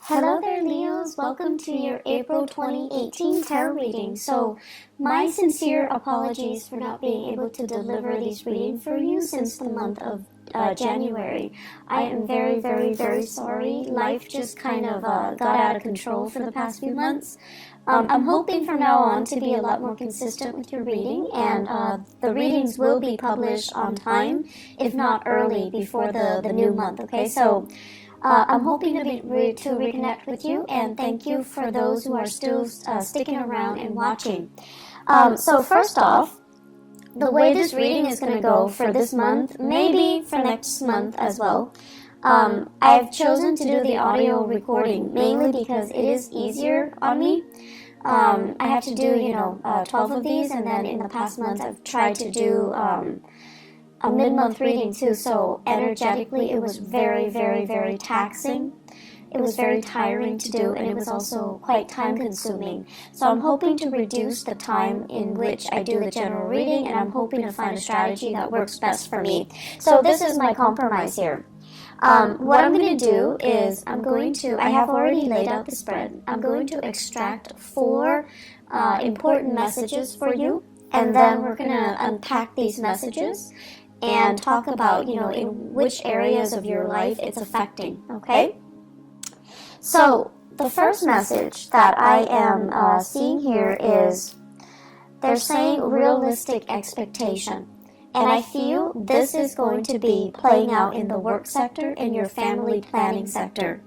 Hello there, Leos. Welcome to your April 2018 tarot reading. So, my sincere apologies for not being able to deliver these readings for you since the month of January. I am very, very, very sorry. Life just kind of got out of control for the past few months. I'm hoping from now on to be a lot more consistent with your reading, and the readings will be published on time, if not early, before the new month, okay? So, I'm hoping to reconnect with you, and thank you for those who are still sticking around and watching. So first off, the way this reading is going to go for this month, maybe for next month as well, I've chosen to do the audio recording mainly because it is easier on me. I have to do, 12 of these, and then in the past months I've tried to do a mid-month reading too, so energetically it was very, very, very taxing. It was very tiring to do, and it was also quite time-consuming. So I'm hoping to reduce the time in which I do the general reading, and I'm hoping to find a strategy that works best for me. So this is my compromise here. What I'm going to do is I have already laid out the spread. I'm going to extract 4 important messages for you, and then we're going to unpack these messages and talk about, in which areas of your life it's affecting, okay? So, the first message that I am seeing here is, they're saying realistic expectation. And I feel this is going to be playing out in the work sector and your family planning sector.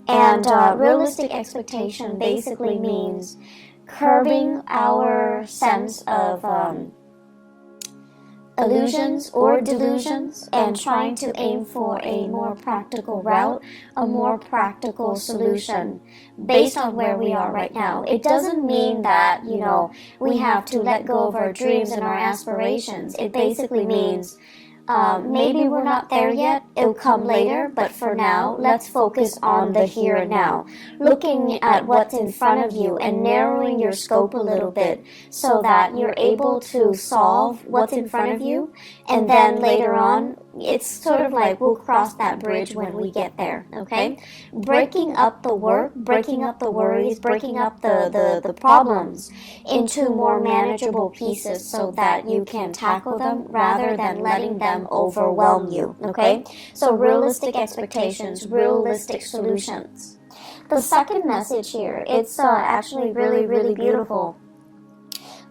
And realistic expectation basically means curbing our sense of illusions or delusions and trying to aim for a more practical route, a more practical solution based on where we are right now. It doesn't mean that, we have to let go of our dreams and our aspirations. It basically means maybe we're not there yet, it'll come later, but for now, let's focus on the here and now. Looking at what's in front of you and narrowing your scope a little bit so that you're able to solve what's in front of you, and then later on, it's sort of like we'll cross that bridge when we get there, okay? Breaking up the work, breaking up the worries, breaking up the problems into more manageable pieces so that you can tackle them rather than letting them overwhelm you, okay? So realistic expectations, realistic solutions. The second message here, it's actually really, really beautiful.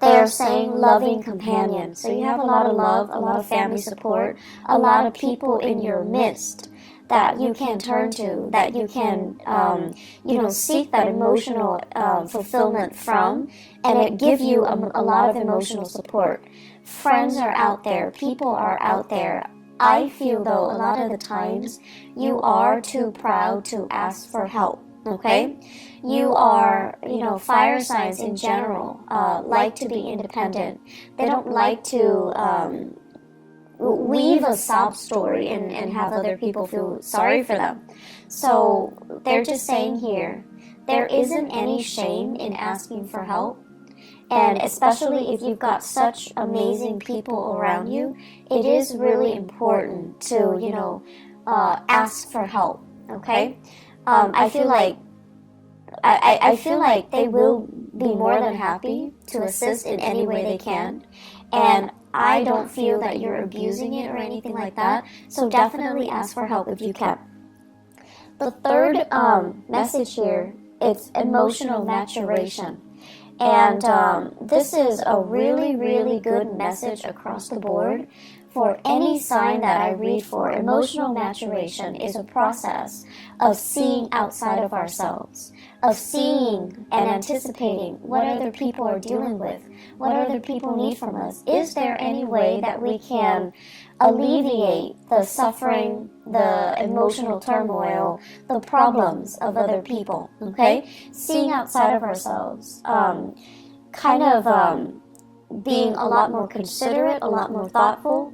They are saying loving companion. So you have a lot of love, a lot of family support, a lot of people in your midst that you can turn to, that you can, seek that emotional fulfillment from, and it give you a lot of emotional support. Friends are out there, people are out there. I feel, though, a lot of the times you are too proud to ask for help. Okay, you are, fire signs in general like to be independent. They don't like to weave a sob story and have other people feel sorry for them. So they're just saying here, there isn't any shame in asking for help. And especially if you've got such amazing people around you, it is really important to, ask for help, okay? I feel like they will be more than happy to assist in any way they can, and I don't feel that you're abusing it or anything like that, so definitely ask for help if you can. The third message here, it's emotional maturation. And this is a really, really good message across the board for any sign that I read for. Emotional maturation is a process of seeing outside of ourselves, of seeing and anticipating what other people are dealing with, what other people need from us. Is there any way that we can alleviate the suffering, the emotional turmoil, the problems of other people, okay? Seeing outside of ourselves, being a lot more considerate, a lot more thoughtful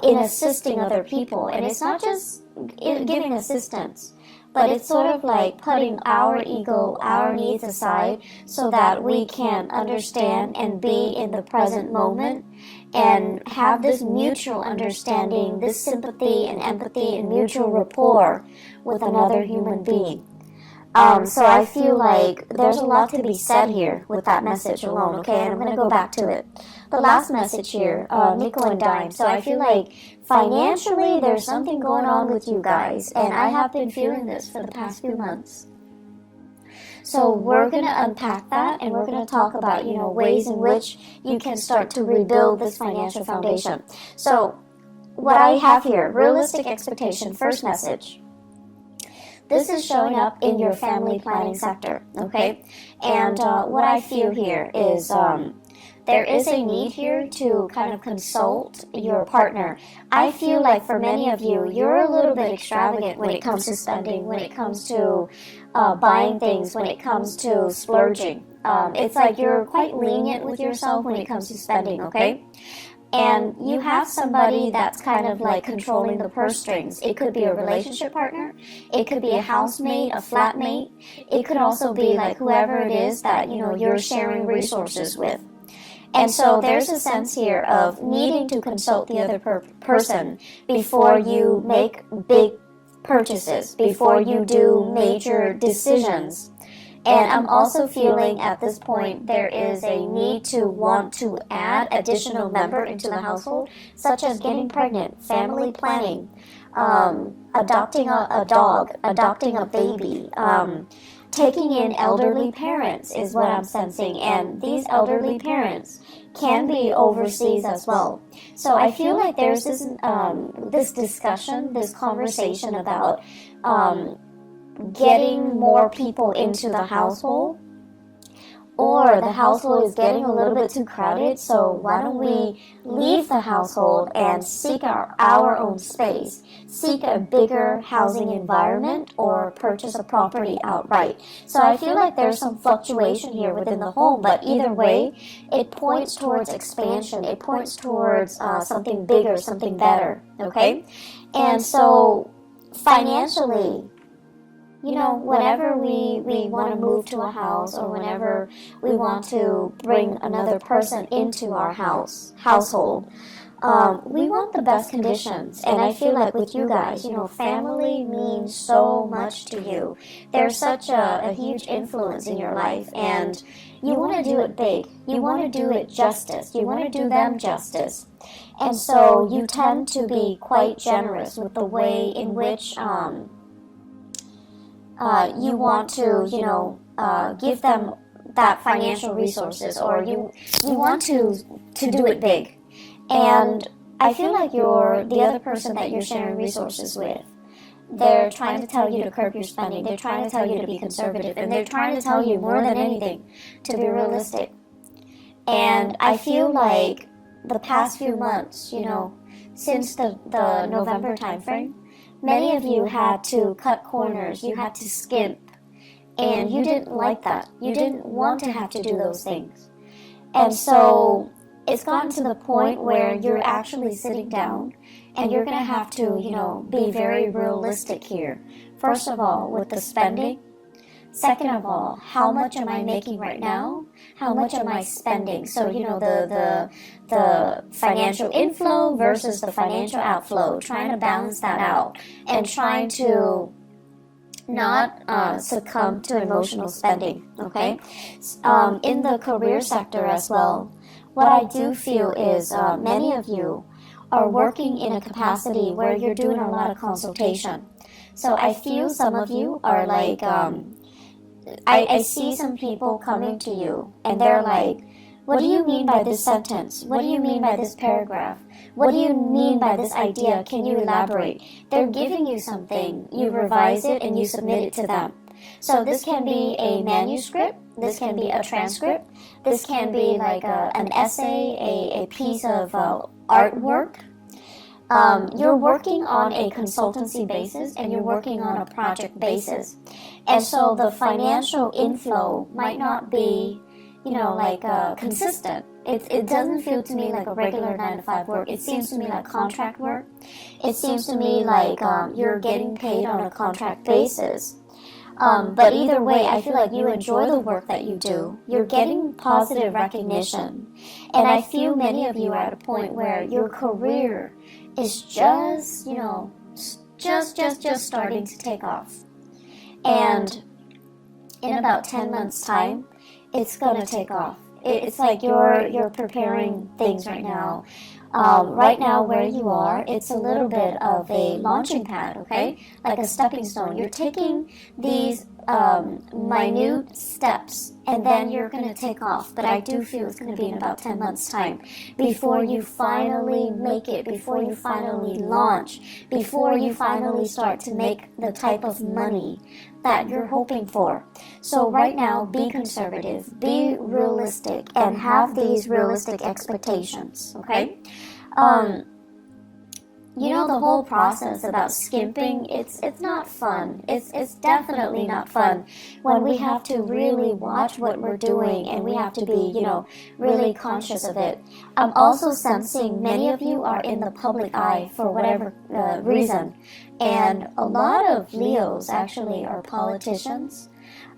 in assisting other people. And it's not just giving assistance, but it's sort of like putting our ego, our needs aside so that we can understand and be in the present moment and have this mutual understanding, this sympathy and empathy and mutual rapport with another human being. So I feel like there's a lot to be said here with that message alone, okay? And I'm going to go back to it. The last message here, nickel and dime. So I feel like financially there's something going on with you guys, and I have been feeling this for the past few months. So we're going to unpack that, and we're going to talk about, ways in which you can start to rebuild this financial foundation. So what I have here, realistic expectation, first message. This is showing up in your family planning sector, okay? And what I feel here is there is a need here to kind of consult your partner. I feel like for many of you, you're a little bit extravagant when it comes to spending, when it comes to buying things, when it comes to splurging. It's like you're quite lenient with yourself when it comes to spending, okay? And you have somebody that's kind of like controlling the purse strings. It could be a relationship partner. It could be a housemate, a flatmate. It could also be like whoever it is that, you're sharing resources with. And so there's a sense here of needing to consult the other person before you make big purchases, before you do major decisions. And I'm also feeling at this point there is a need to want to add additional member into the household, such as getting pregnant, family planning, adopting a dog, adopting a baby, taking in elderly parents is what I'm sensing. And these elderly parents can be overseas as well. So I feel like there's this discussion, this conversation about getting more people into the household, or the household is getting a little bit too crowded, so why don't we leave the household and seek our own space, seek a bigger housing environment, or purchase a property outright. So I feel like there's some fluctuation here within the home, but either way, it points towards expansion, it points towards something bigger, something better, okay? And so financially, whenever we want to move to a house, or whenever we want to bring another person into our household, we want the best conditions. And I feel like with you guys, family means so much to you. There's such a huge influence in your life, and you want to do it big. You want to do it justice. You want to do them justice. And so you tend to be quite generous with the way in which you want to, give them that financial resources, or you want to do it big. And I feel like the other person that you're sharing resources with, they're trying to tell you to curb your spending. They're trying to tell you to be conservative, and they're trying to tell you more than anything to be realistic. And I feel like the past few months, since the November timeframe, many of you had to cut corners, you had to skimp, and you didn't like that. You didn't want to have to do those things. And so it's gotten to the point where you're actually sitting down, and you're going to have to, be very realistic here. First of all, with the spending. Second of all, how much am I making right now? How much am I spending? So, the financial inflow versus the financial outflow, trying to balance that out, and trying to not succumb to emotional spending, okay? In the career sector as well, what I do feel is many of you are working in a capacity where you're doing a lot of consultation. So I feel some of you are like, I see some people coming to you, and they're like, what do you mean by this sentence? What do you mean by this paragraph? What do you mean by this idea? Can you elaborate? They're giving you something, you revise it, and you submit it to them. So this can be a manuscript, this can be a transcript, this can be like an essay, a piece of artwork. You're working on a consultancy basis, and you're working on a project basis. And so the financial inflow might not be, consistent. It doesn't feel to me like a regular 9-to-5 work. It seems to me like contract work. It seems to me like you're getting paid on a contract basis. But either way, I feel like you enjoy the work that you do. You're getting positive recognition. And I feel many of you are at a point where your career is just starting to take off. And in about 10 months time, it's gonna take off. It's like you're preparing things right now. Right now where you are, it's a little bit of a launching pad, okay? Like a stepping stone. You're taking these minute steps, and then you're going to take off. But I do feel it's going to be in about 10 months' time before you finally make it, before you finally launch, before you finally start to make the type of money that you're hoping for. So right now, be conservative, be realistic, and have these realistic expectations, okay? You know, the whole process about skimping, it's not fun. It's definitely not fun when we have to really watch what we're doing, and we have to be, you know, really conscious of it. I'm also sensing many of you are in the public eye for whatever reason, and a lot of Leos actually are politicians,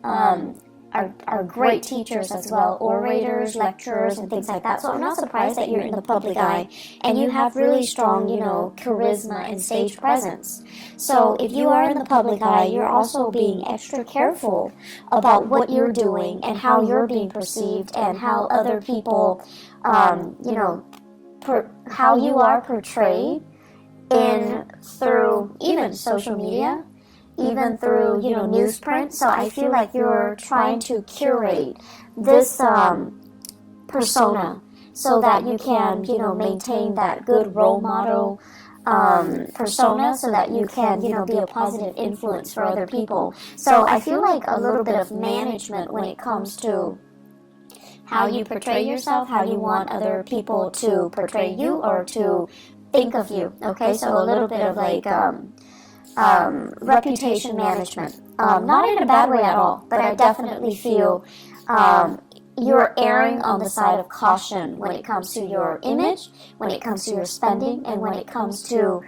are great teachers as well, orators, lecturers, and things like that. So I'm not surprised that you're in the public eye and you have really strong, you know, charisma and stage presence. So if you are in the public eye, you're also being extra careful about what you're doing and how you're being perceived and how other people, you know, how you are portrayed in through even social media, even through, you know, newsprint. So I feel like you're trying to curate this persona so that you can, you know, maintain that good role model persona, so that you can, you know, be a positive influence for other people. So I feel like a little bit of management when it comes to how you portray yourself, how you want other people to portray you or to think of you, okay? So a little bit of like reputation management. Not in a bad way at all, but I definitely feel you're erring on the side of caution when it comes to your image, when it comes to your spending, and when it comes to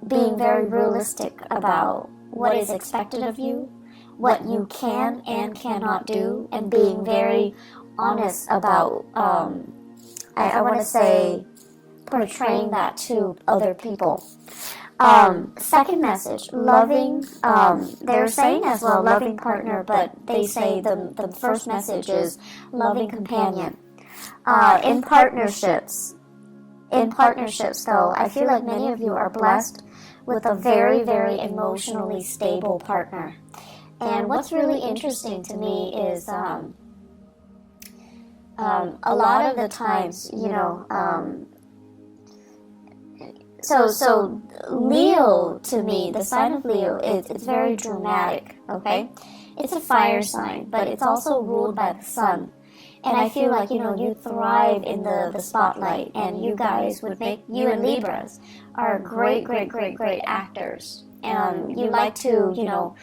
being very realistic about what is expected of you, what you can and cannot do, and being very honest about, I want to say, portraying that to other people. Second message, loving, they're saying as well loving partner, but they say the first message is loving companion. In partnerships though, I feel like many of you are blessed with a very, very emotionally stable partner. And what's really interesting to me is a lot of the times, you know, So Leo, to me, the sign of Leo, it's very dramatic, okay? It's a fire sign, but it's also ruled by the sun. And I feel like, you know, you thrive in the spotlight, and you guys would make, you and Libras are great actors. And you like to, you know,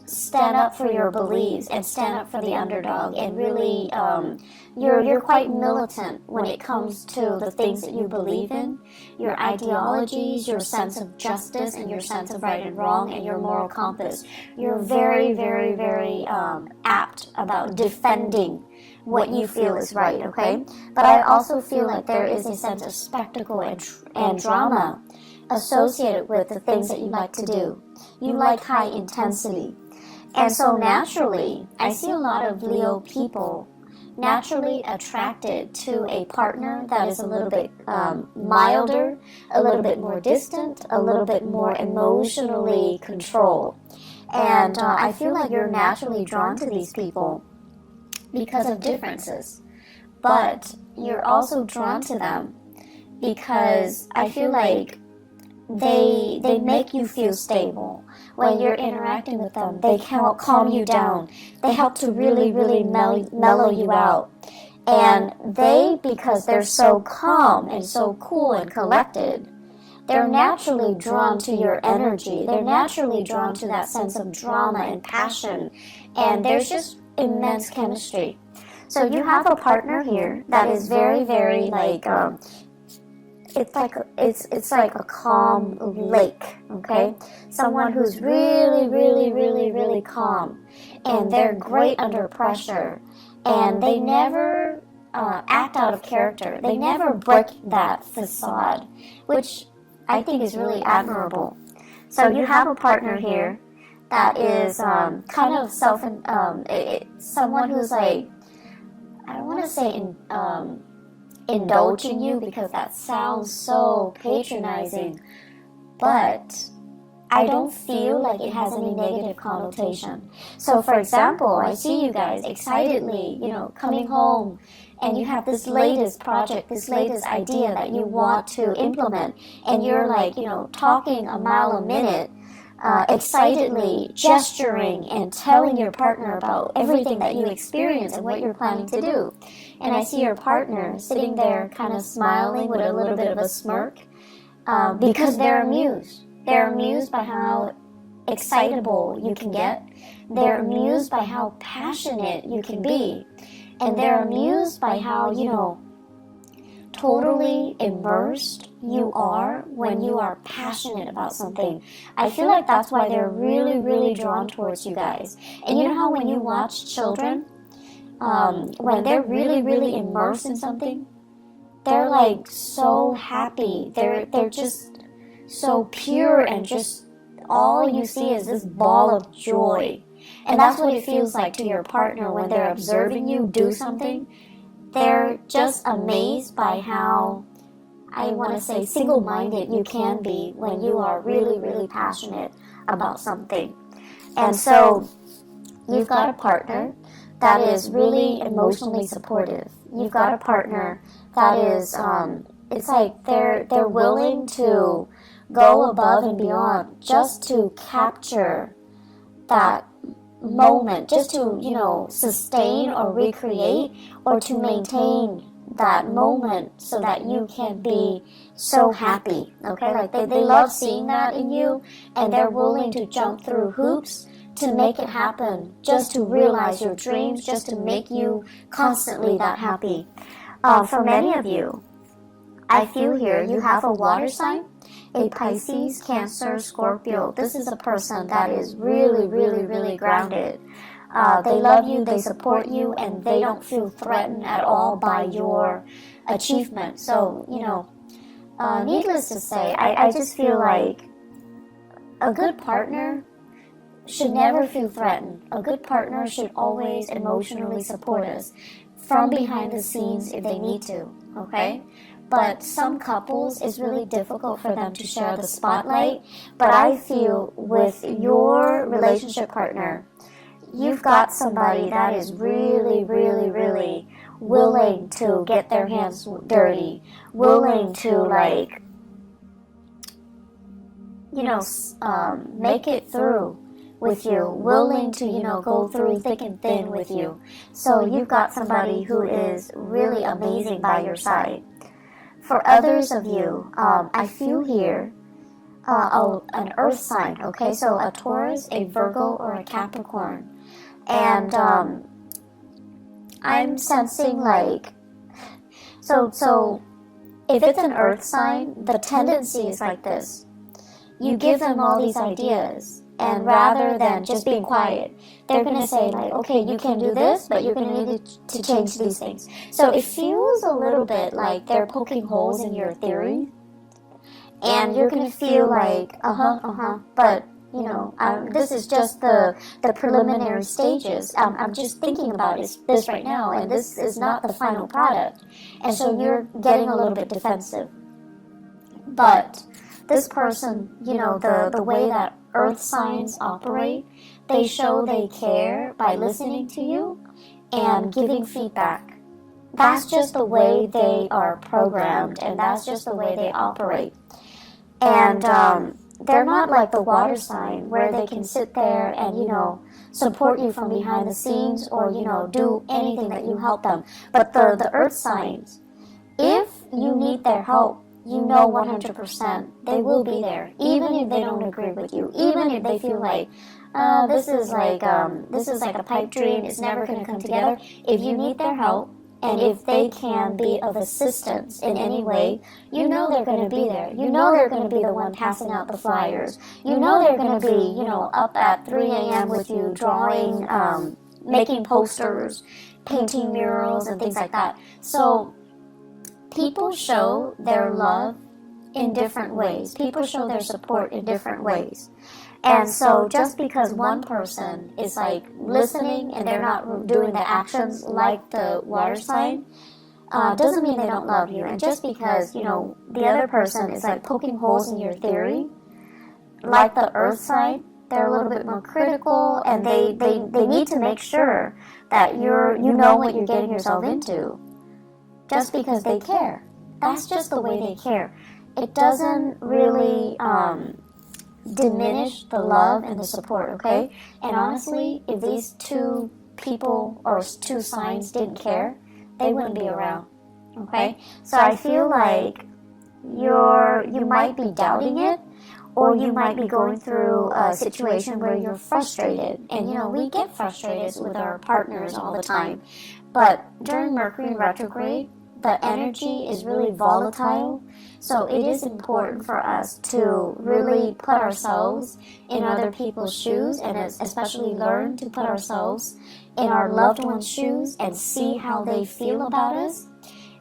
stand up for your beliefs and stand up for the underdog, and really, you're quite militant when it comes to the things that you believe in, your ideologies, your sense of justice, and your sense of right and wrong, and your moral compass. You're very apt about defending what you feel is right, okay? But I also feel like there is a sense of spectacle and drama associated with the things that you like to do. You like high intensity. And so naturally, I see a lot of Leo people naturally attracted to a partner that is a little bit milder, a little bit more distant, a little bit more emotionally controlled. And I feel like you're naturally drawn to these people because of differences. But you're also drawn to them because I feel like they make you feel stable. When you're interacting with them, they help calm you down. They help to really mellow you out. And because they're so calm and so cool and collected, they're naturally drawn to your energy. They're naturally drawn to that sense of drama and passion. And there's just immense chemistry. So you have a partner here that is very like, it's like a calm lake, okay? Someone who's really calm, and they're great under pressure, and they never act out of character. They never break that facade, which I think is really admirable. So you have a partner here that is kind of someone who's like, I don't want to say indulging you, because that sounds so patronizing, but I don't feel like it has any negative connotation. So for example, I see you guys excitedly, coming home, and you have this latest project, this latest idea that you want to implement, and you're like, talking a mile a minute, excitedly gesturing and telling your partner about everything that you experience and what you're planning to do. And I see your partner sitting there kind of smiling with a little bit of a smirk, because they're amused. They're amused by how excitable you can get. They're amused by how passionate you can be. And they're amused by how, totally immersed you are when you are passionate about something. I feel like that's why they're really, really drawn towards you guys. And you know how when you watch children, when they're really, really immersed in something, they're like so happy. They're just so pure, and just all you see is this ball of joy. And that's what it feels like to your partner when they're observing you do something. They're just amazed by how, I want to say, single-minded you can be when you are really, really passionate about something. And so you've got a partner that is really emotionally supportive. You've got a partner that is, it's like they're willing to go above and beyond just to capture that moment, just to, sustain or recreate or to maintain that moment so that you can be so happy, okay? Like they love seeing that in you, and they're willing to jump through hoops to make it happen, just to realize your dreams, just to make you constantly that happy. For many of you, I feel here you have a water sign, a Pisces, Cancer, Scorpio. This is a person that is really, really, really grounded. They love you, they support you, and they don't feel threatened at all by your achievement. So, needless to say, I just feel like a good partner should never feel threatened. A good partner should always emotionally support us from behind the scenes if they need to, okay? But some couples, it's really difficult for them to share the spotlight. But I feel with your relationship partner, you've got somebody that is really, really, really willing to get their hands dirty, willing to make it through with you, willing to, go through thick and thin with you. So you've got somebody who is really amazing by your side. For others of you, I feel here an earth sign, okay? So a Taurus, a Virgo, or a Capricorn. And I'm sensing so if it's an earth sign, the tendency is like this. You give them all these ideas, and rather than just being quiet, they're going to say okay, you can do this, but you're going to need to change these things. So it feels a little bit like they're poking holes in your theory, and you're going to feel like, but this is just the preliminary stages. I'm just thinking about this right now, and this is not the final product. And so you're getting a little bit defensive. But this person, the way that earth signs operate, they show they care by listening to you and giving feedback. That's just the way they are programmed, and that's just the way they operate. And they're not like the water sign where they can sit there and, support you from behind the scenes or, do anything that you help them. But the earth signs, if you need their help, 100% they will be there, even if they don't agree with you, even if they feel like this is like a pipe dream, it's never going to come together. If you need their help, and if they can be of assistance in any way, they're going to be there. They're going to be the one passing out the flyers. They're going to be, up at 3 a.m. with you drawing, making posters, painting murals, and things like that. So people show their love in different ways. People show their support in different ways. And so just because one person is like listening and they're not doing the actions like the water sign, doesn't mean they don't love you. And just because, you know, the other person is like poking holes in your theory, like the earth sign, they're a little bit more critical, and they need to make sure that you know what you're getting yourself into. Just because they care. That's just the way they care. It doesn't really diminish the love and the support, okay? And honestly, if these two people or two signs didn't care, they wouldn't be around, okay? So I feel like you might be doubting it, or you might be going through a situation where you're frustrated. And you know, we get frustrated with our partners all the time. But during Mercury in retrograde, the energy is really volatile. So it is important for us to really put ourselves in other people's shoes, and especially learn to put ourselves in our loved ones' shoes and see how they feel about us,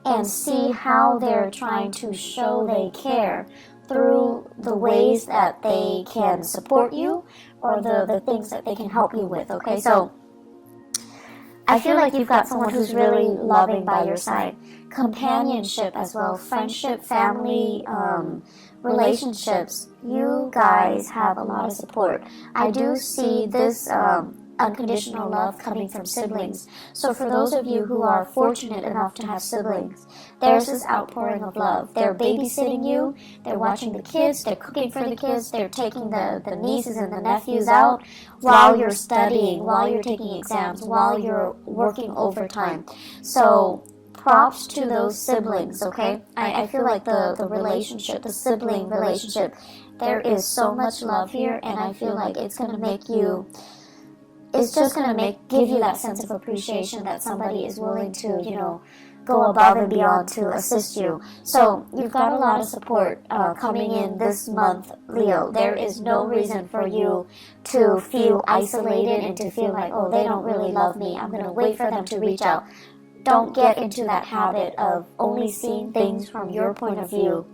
and see how they're trying to show they care through the ways that they can support you, or the things that they can help you with, okay? So I feel like you've got someone who's really loving by your side. Companionship as well, friendship, family, relationships. You guys have a lot of support. I do see this unconditional love coming from siblings. So for those of you who are fortunate enough to have siblings, there's this outpouring of love. They're babysitting you, they're watching the kids, they're cooking for the kids, they're taking the nieces and the nephews out while you're studying, while you're taking exams, while you're working overtime. So props to those siblings, okay? I feel like the relationship, the sibling relationship, there is so much love here, and I feel like it's going to make you, it's just going to give you that sense of appreciation that somebody is willing to, you know, go above and beyond to assist you. So you've got a lot of support coming in this month, Leo. There is no reason for you to feel isolated and to feel like, oh, they don't really love me, I'm going to wait for them to reach out. Don't get into that habit of only seeing things from your point of view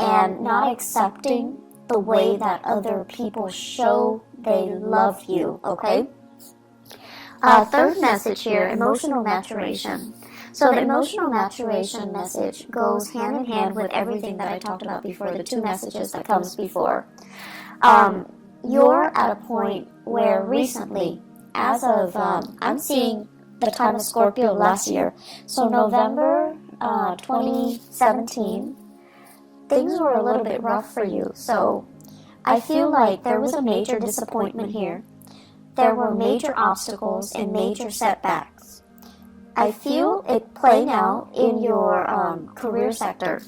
and not accepting the way that other people show they love you, okay? Third message here, emotional maturation. So the emotional maturation message goes hand in hand with everything that I talked about before, the two messages that comes before. You're at a point where recently, as of, I'm seeing the time of Scorpio last year, so November 2017, things were a little bit rough for you. So I feel like there was a major disappointment here. There were major obstacles and major setbacks. I feel it playing out in your career sector.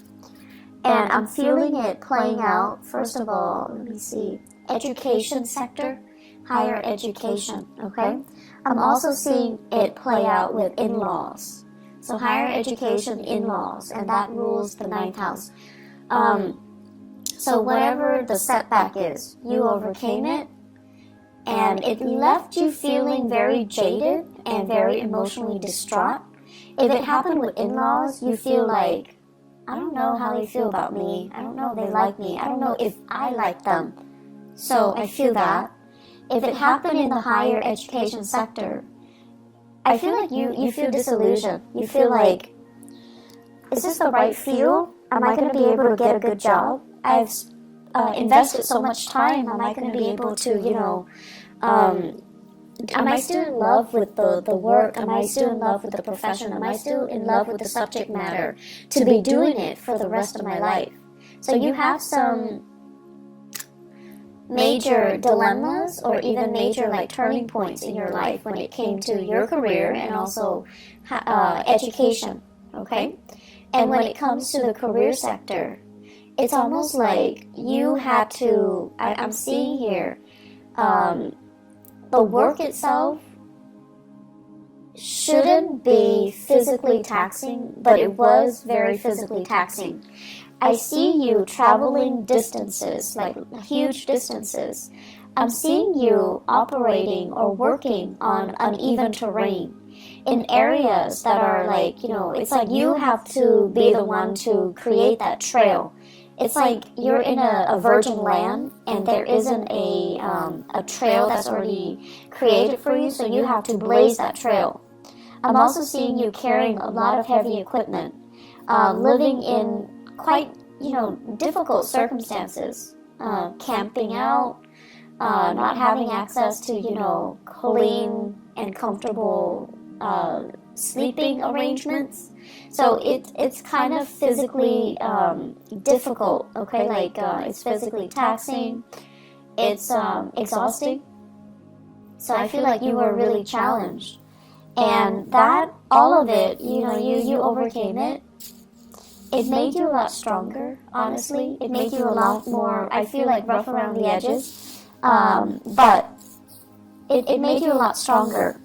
And I'm feeling it playing out, first of all, let me see, education sector, higher education, okay? I'm also seeing it play out with in-laws. So higher education, in-laws, and that rules the 9th house. So whatever the setback is, you overcame it, and it left you feeling very jaded and very emotionally distraught. If it happened with in-laws, you feel like, I don't know how they feel about me. I don't know if they like me. I don't know if I like them. So I feel that. If it happened in the higher education sector, I feel like you feel disillusioned. You feel like, is this the right field? Am I going to be able to get a good job? I've invested so much time. Am I going to be able to, you know, am I still in love with the work? Am I still in love with the profession? Am I still in love with the subject matter to be doing it for the rest of my life? So you have some major dilemmas or even major like turning points in your life when it came to your career and also education, okay? And when it comes to the career sector, it's almost like you had to, I'm seeing here, the work itself shouldn't be physically taxing, but it was very physically taxing. I see you traveling distances, like huge distances. I'm seeing you operating or working on uneven terrain in areas that are like, you know, it's like you have to be the one to create that trail. it's like you're in a virgin land, and there isn't a trail that's already created for you, so you have to blaze that trail. I'm also seeing you carrying a lot of heavy equipment, living in quite, difficult circumstances, camping out, not having access to, clean and comfortable sleeping arrangements. So it's kind of physically difficult, okay? Like it's physically taxing, it's exhausting. So I feel like you were really challenged. And that, all of it, you overcame it. It made you a lot stronger, honestly. It made you a lot more, I feel like, rough around the edges. But it made you a lot stronger.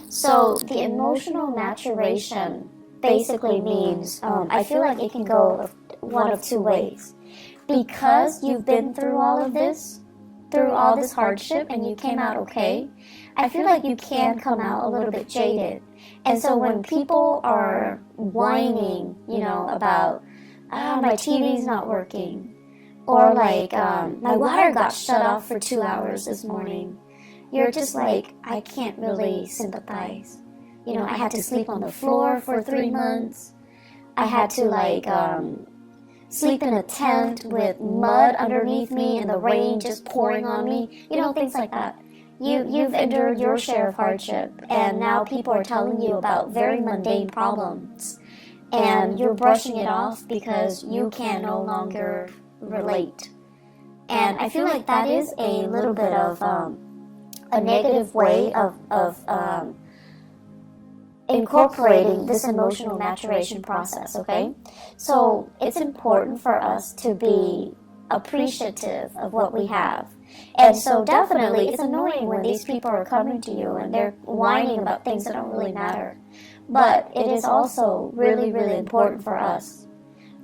So the emotional maturation basically means, I feel like it can go one of two ways. Because you've been through all of this, through all this hardship, and you came out okay, I feel like you can come out a little bit jaded. And so when people are whining, about, my TV's not working, or like, my water got shut off for 2 hours this morning, you're just like, I can't really sympathize. I had to sleep on the floor for 3 months. I had to sleep in a tent with mud underneath me and the rain just pouring on me. Things like that. You've endured your share of hardship, and now people are telling you about very mundane problems, and you're brushing it off because you can no longer relate. And I feel like that is a little bit of a negative way of incorporating this emotional maturation process, okay? So it's important for us to be appreciative of what we have. And so definitely it's annoying when these people are coming to you and they're whining about things that don't really matter. But it is also really, really important for us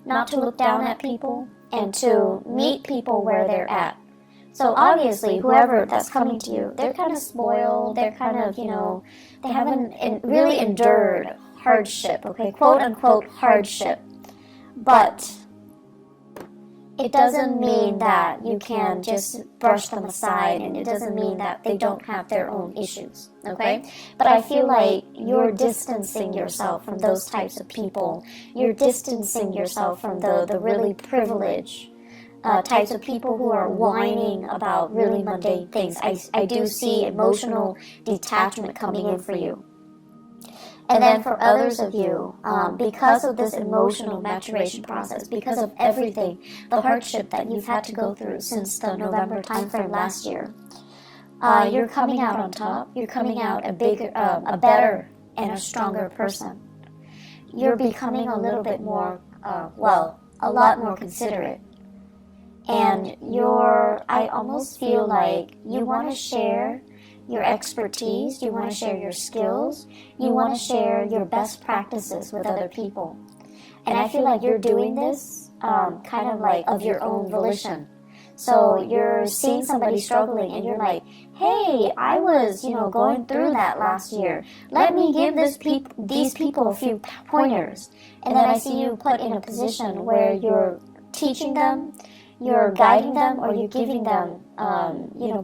not to look down at people and to meet people where they're at. So obviously, whoever that's coming to you, they're kind of spoiled, they're kind of, they haven't really endured hardship, okay, quote unquote hardship. But it doesn't mean that you can just brush them aside, and it doesn't mean that they don't have their own issues, okay? But I feel like you're distancing yourself from those types of people. You're distancing yourself from the really privileged types of people who are whining about really mundane things. I do see emotional detachment coming in for you. And then for others of you, because of this emotional maturation process, because of everything, the hardship that you've had to go through since the November timeframe last year, you're coming out on top. You're coming out a better and a stronger person. You're becoming a little bit more, a lot more considerate. And I almost feel like you want to share your expertise, you want to share your skills, you want to share your best practices with other people. And I feel like you're doing this kind of like of your own volition. So you're seeing somebody struggling and you're like, hey, I was, going through that last year. Let me give these people a few pointers. And then I see you put in a position where you're teaching them, you're guiding them, or you're giving them,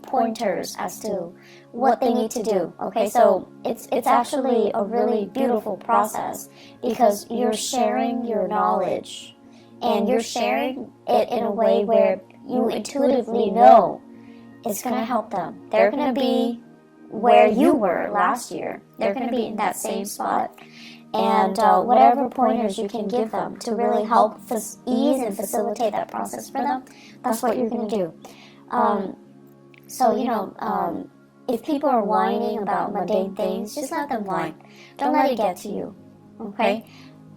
pointers as to what they need to do. Okay, so it's actually a really beautiful process because you're sharing your knowledge and you're sharing it in a way where you intuitively know it's going to help them. They're going to be where you were last year. They're going to be in that same spot. And whatever pointers you can give them to really help ease and facilitate that process for them, that's what you're going to do. If people are whining about mundane things, just let them whine. Don't let it get to you, okay?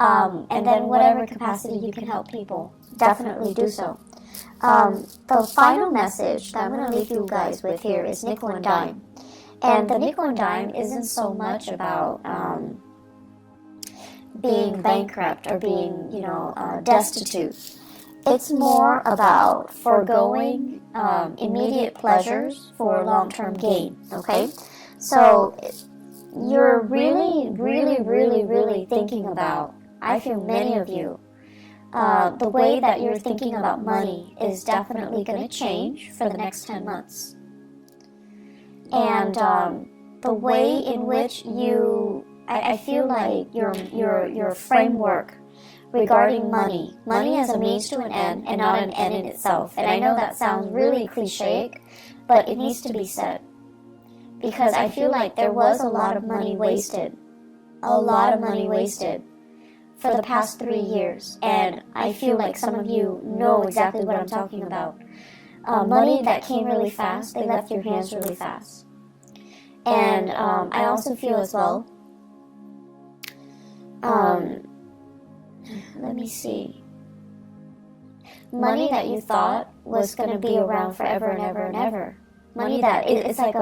And then whatever capacity you can help people, definitely do so. The final message that I'm going to leave you guys with here is nickel and dime. And the nickel and dime isn't so much about being bankrupt or being, destitute. It's more about foregoing immediate pleasures for long-term gain, okay? So you're really, really, really, really thinking about, I feel many of you the way that you're thinking about money is definitely going to change for the next 10 months. And the way in which I feel like your framework regarding money as a means to an end and not an end in itself. And I know that sounds really cliche, but it needs to be said. Because I feel like there was a lot of money wasted. A lot of money wasted for the past 3 years. And I feel like some of you know exactly what I'm talking about. Money that came really fast, they left your hands really fast. And I also feel as well, let me see, money that you thought was going to be around forever and ever and ever. Money that it's like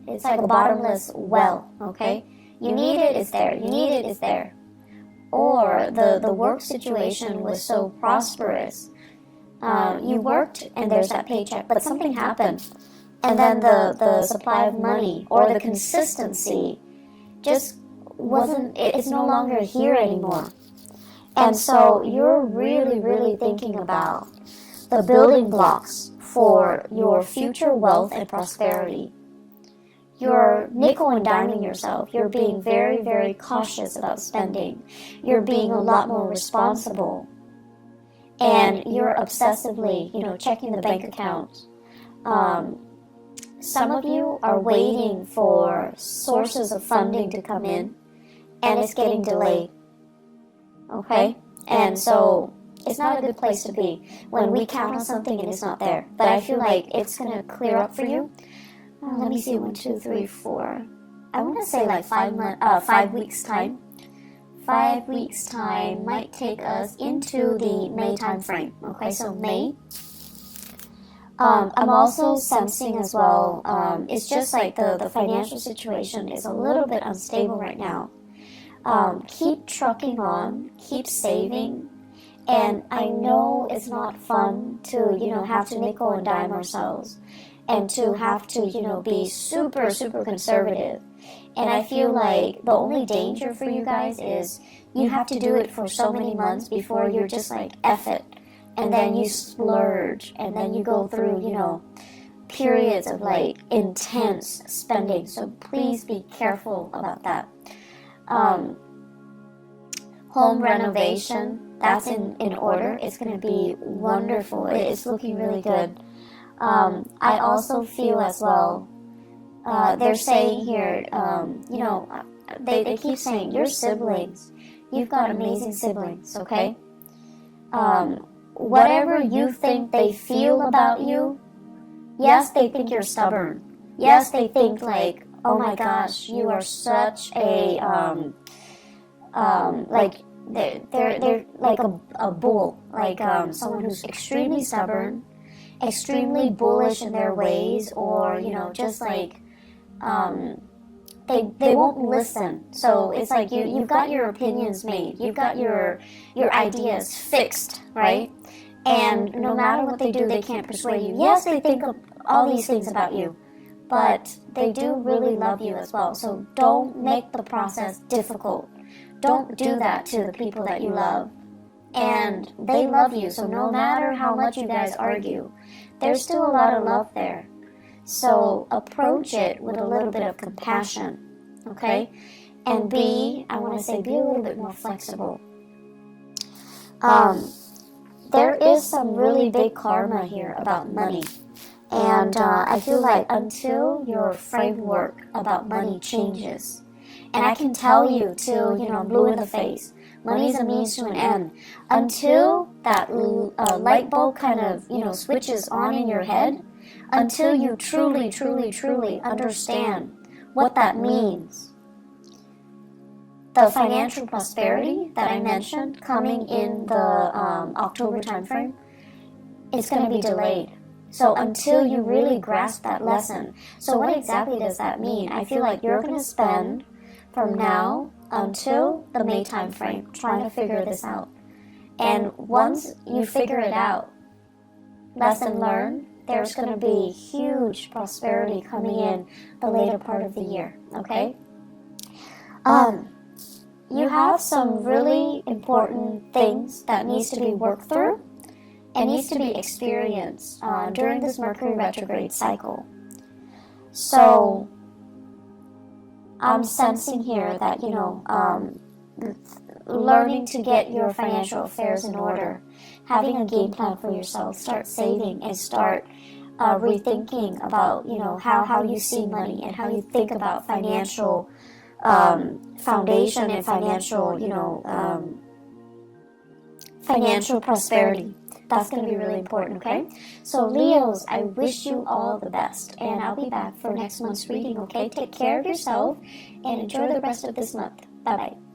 it's like a bottomless well, okay? You need it, it's there. You need it, it's there. Or the work situation was so prosperous. You worked and there's that paycheck, but something happened. And then the supply of money or the consistency just wasn't, it's no longer here anymore. And so you're really, really thinking about the building blocks for your future wealth and prosperity. You're nickel and diming yourself. You're being very, very cautious about spending. You're being a lot more responsible. And you're obsessively, checking the bank account. Some of you are waiting for sources of funding to come in, and it's getting delayed. Okay? And so it's not a good place to be when we count on something and it's not there. But I feel like it's going to clear up for you. Let me see, 1, 2, 3, 4. I want to say like 5 weeks time. 5 weeks time might take us into the May time frame. Okay, so May. I'm also sensing as well, it's just like the financial situation is a little bit unstable right now. Keep trucking on, keep saving, and I know it's not fun to, have to nickel and dime ourselves and to have to, be super, super conservative. And I feel like the only danger for you guys is you have to do it for so many months before you're just like, F it. And then you splurge, and then you go through, periods of like intense spending. So please be careful about that. Home renovation, that's in order. It's going to be wonderful. It's looking really good. I also feel as well, they're saying here, they keep saying, your siblings, you've got amazing siblings, okay? Whatever you think they feel about you, yes, they think you're stubborn. Yes, they think like, oh my gosh, you are such a, like, they're like a bull, like someone who's extremely stubborn, extremely bullish in their ways, or, just like, they won't listen. So it's like you've got your opinions made. You've got your ideas fixed, right? And no matter what they do, they can't persuade you. Yes, they think of all these things about you, but they do really love you as well. So don't make the process difficult. Don't do that to the people that you love. And they love you, so no matter how much you guys argue, there's still a lot of love there. So approach it with a little bit of compassion, okay? And I want to say, be a little bit more flexible. There is some really big karma here about money. And I feel like until your framework about money changes, and I can tell you till, I'm blue in the face, money is a means to an end. Until that light bulb kind of, switches on in your head, until you truly, truly, truly understand what that means. The financial prosperity that I mentioned coming in the October timeframe, it's going to be delayed. So until you really grasp that lesson. So what exactly does that mean? I feel like you're going to spend from now until the May timeframe trying to figure this out. And once you figure it out, lesson learned, there's going to be huge prosperity coming in the later part of the year, okay? you have some really important things that needs to be worked through and needs to be experienced during this Mercury retrograde cycle. So I'm sensing here that, learning to get your financial affairs in order, having a game plan for yourself, start saving and start rethinking about, how you see money and how you think about financial foundation and financial prosperity. That's going to be really important, okay? So Leos, I wish you all the best, and I'll be back for next month's reading, okay? Take care of yourself and enjoy the rest of this month. Bye-bye.